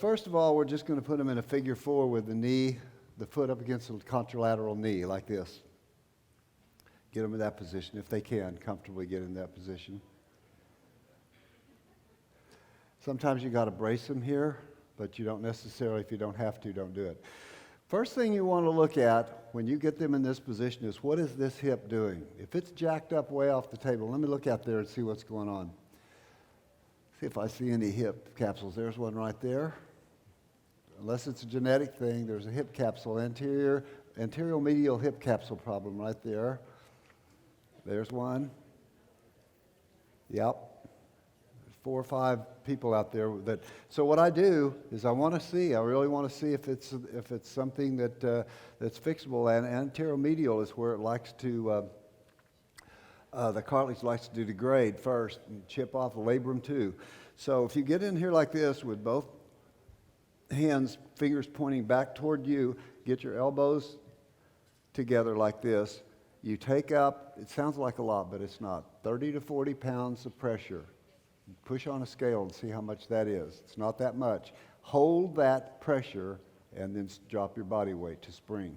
first of all, we're just going to put them in a figure 4 with the foot up against the contralateral knee, like this. Get them in that position, if they can, comfortably get in that position. Sometimes you got to brace them here, but you don't necessarily, if you don't have to, don't do it. First thing you want to look at when you get them in this position is, what is this hip doing? If it's jacked up way off the table, let me look out there and see what's going on. See if I see any hip capsules. There's one right there. Unless it's a genetic thing, there's a hip capsule, anterior medial hip capsule problem right there. There's one. Yep. 4 or 5 people out there that. So what I do is I really want to see if it's something that's fixable. And anterior medial is where it likes to. The cartilage likes to degrade first and chip off the labrum too. So if you get in here like this with both hands, fingers pointing back toward you, get your elbows together like this. You take up, it sounds like a lot, but it's not, 30 to 40 pounds of pressure. Push on a scale and see how much that is. It's not that much. Hold that pressure and then drop your body weight to spring.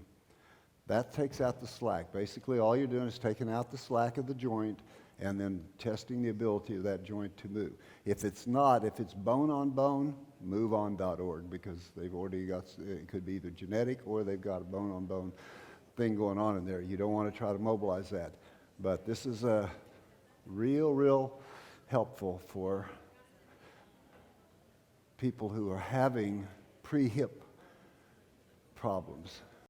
That takes out the slack. Basically, all you're doing is taking out the slack of the joint and then testing the ability of that joint to move. If it's bone on bone, moveon.org, because they've already got, it could be either genetic or they've got a bone on bone thing going on in there. You don't want to try to mobilize that. But this is a real helpful for people who are having pre-hip problems.